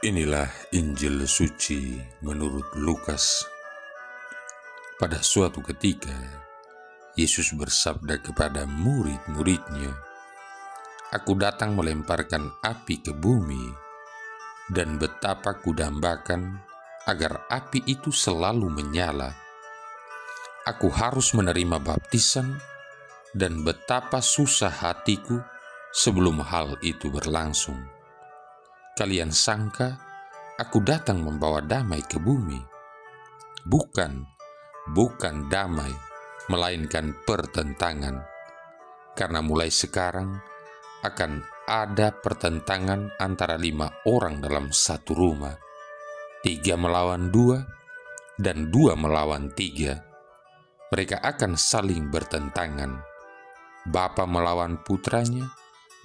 Inilah Injil suci menurut Lukas. Pada suatu ketika, Yesus bersabda kepada murid-muridnya, "Aku datang melemparkan api ke bumi, dan betapa kudambakan agar api itu selalu menyala. Aku harus menerima baptisan, dan betapa susah hatiku sebelum hal itu berlangsung. Kalian sangka aku datang membawa damai ke bumi? Bukan damai, melainkan pertentangan. Karena mulai sekarang akan ada pertentangan antara 5 orang dalam satu rumah, 3 melawan 2, dan 2 melawan 3. Mereka akan saling bertentangan, bapa melawan putranya,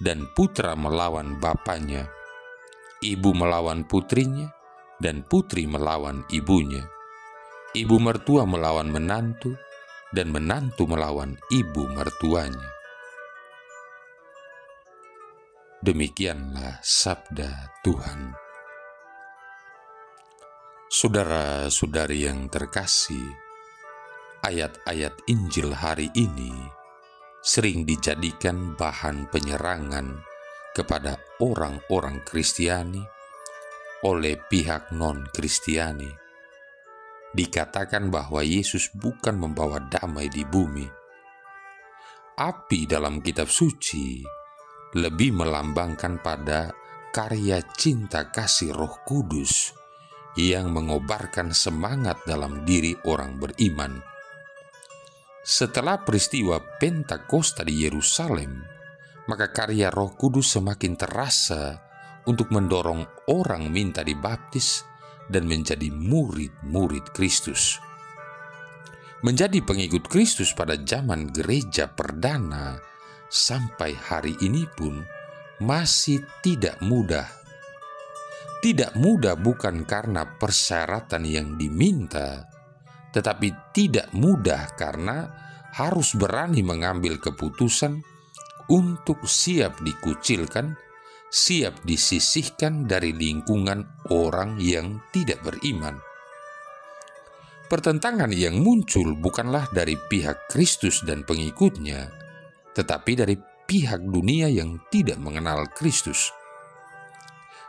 dan putra melawan bapanya, ibu melawan putrinya, dan putri melawan ibunya, ibu mertua melawan menantu, dan menantu melawan ibu mertuanya." Demikianlah sabda Tuhan. Saudara-saudari yang terkasih, ayat-ayat Injil hari ini sering dijadikan bahan penyerangan kepada orang-orang Kristiani oleh pihak non-Kristiani. Dikatakan bahwa Yesus bukan membawa damai di bumi. Api dalam kitab suci lebih melambangkan pada karya cinta kasih Roh Kudus yang mengobarkan semangat dalam diri orang beriman. Setelah peristiwa Pentakosta di Yerusalem, maka karya Roh Kudus semakin terasa untuk mendorong orang minta dibaptis dan menjadi murid-murid Kristus. Menjadi pengikut Kristus pada zaman gereja perdana sampai hari ini pun masih tidak mudah. Tidak mudah bukan karena persyaratan yang diminta, tetapi tidak mudah karena harus berani mengambil keputusan untuk siap dikucilkan, siap disisihkan dari lingkungan orang yang tidak beriman. Pertentangan yang muncul bukanlah dari pihak Kristus dan pengikutnya, tetapi dari pihak dunia yang tidak mengenal Kristus.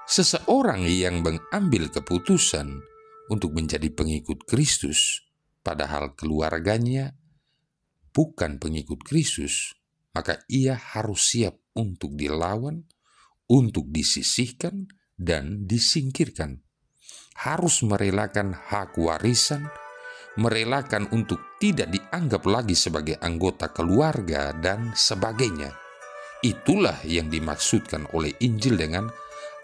Seseorang yang mengambil keputusan untuk menjadi pengikut Kristus, padahal keluarganya bukan pengikut Kristus, maka ia harus siap untuk dilawan, untuk disisihkan, dan disingkirkan. Harus merelakan hak warisan, merelakan untuk tidak dianggap lagi sebagai anggota keluarga, dan sebagainya. Itulah yang dimaksudkan oleh Injil dengan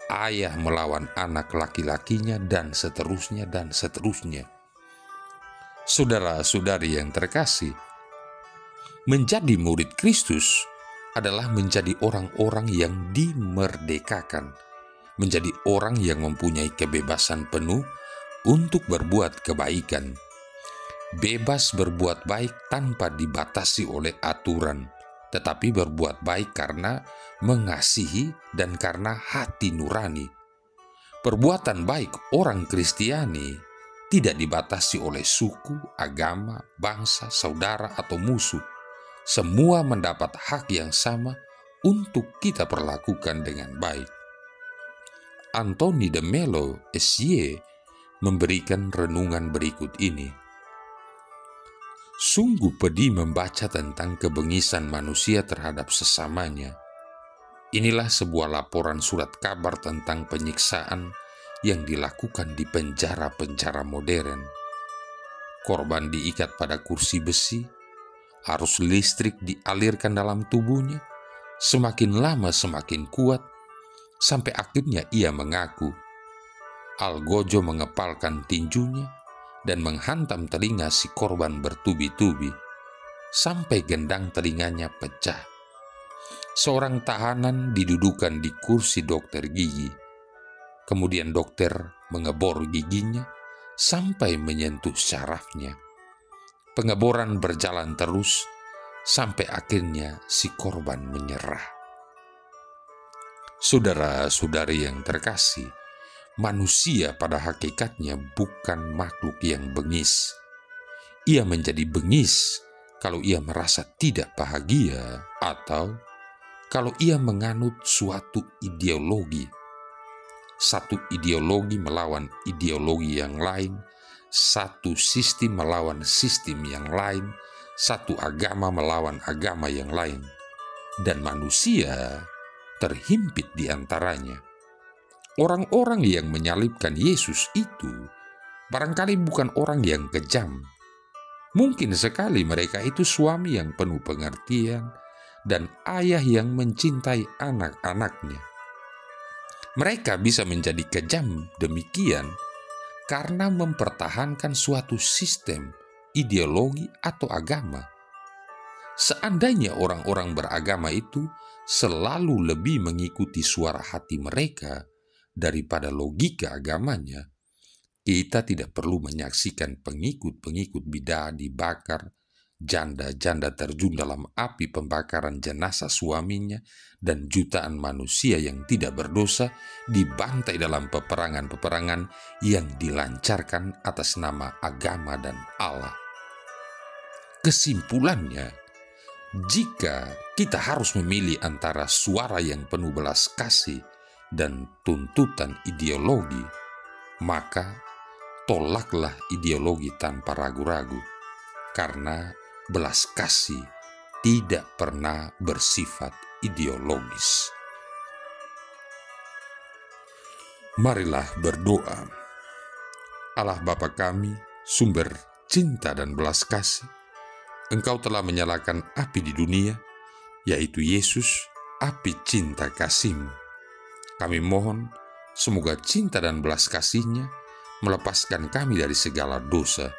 ayah melawan anak laki-lakinya, dan seterusnya, dan seterusnya. Saudara-saudari yang terkasih, menjadi murid Kristus adalah menjadi orang-orang yang dimerdekakan, menjadi orang yang mempunyai kebebasan penuh untuk berbuat kebaikan, bebas berbuat baik tanpa dibatasi oleh aturan, tetapi berbuat baik karena mengasihi dan karena hati nurani. Perbuatan baik orang Kristiani tidak dibatasi oleh suku, agama, bangsa, saudara, atau musuh. Semua mendapat hak yang sama untuk kita perlakukan dengan baik. Anthony de Mello, S.Y., memberikan renungan berikut ini. Sungguh pedih membaca tentang kebengisan manusia terhadap sesamanya. Inilah sebuah laporan surat kabar tentang penyiksaan yang dilakukan di penjara-penjara modern. Korban diikat pada kursi besi, arus listrik dialirkan dalam tubuhnya, semakin lama semakin kuat, sampai akhirnya ia mengaku. Algojo mengepalkan tinjunya dan menghantam telinga si korban bertubi-tubi, sampai gendang telinganya pecah. Seorang tahanan didudukan di kursi dokter gigi. Kemudian dokter mengebor giginya sampai menyentuh syarafnya. Pengeboran berjalan terus sampai akhirnya si korban menyerah. Saudara-saudari yang terkasih, manusia pada hakikatnya bukan makhluk yang bengis. Ia menjadi bengis kalau ia merasa tidak bahagia atau kalau ia menganut suatu ideologi. Satu ideologi melawan ideologi yang lain, satu sistem melawan sistem yang lain, satu agama melawan agama yang lain. Dan manusia terhimpit di antaranya. Orang-orang yang menyalibkan Yesus itu barangkali bukan orang yang kejam. Mungkin sekali mereka itu suami yang penuh pengertian dan ayah yang mencintai anak-anaknya. Mereka bisa menjadi kejam demikian karena mempertahankan suatu sistem, ideologi, atau agama. Seandainya orang-orang beragama itu selalu lebih mengikuti suara hati mereka daripada logika agamanya, kita tidak perlu menyaksikan pengikut-pengikut bidah dibakar, janda-janda terjun dalam api pembakaran jenazah suaminya, dan jutaan manusia yang tidak berdosa dibantai dalam peperangan-peperangan yang dilancarkan atas nama agama dan Allah. Kesimpulannya, jika kita harus memilih antara suara yang penuh belas kasih dan tuntutan ideologi, maka tolaklah ideologi tanpa ragu-ragu, karena belas kasih tidak pernah bersifat ideologis. Marilah berdoa. Allah Bapa kami, sumber cinta dan belas kasih, Engkau telah menyalakan api di dunia, yaitu Yesus, api cinta kasih-Mu. Kami mohon, semoga cinta dan belas kasih-Nya melepaskan kami dari segala dosa,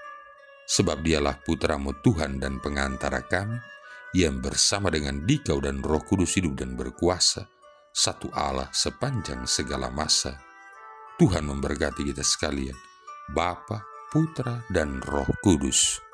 sebab Dialah Putra-Mu Tuhan dan pengantara kami, yang bersama dengan Dikau dan Roh Kudus hidup dan berkuasa, satu Allah sepanjang segala masa. Tuhan memberkati kita sekalian, Bapa, Putra, dan Roh Kudus.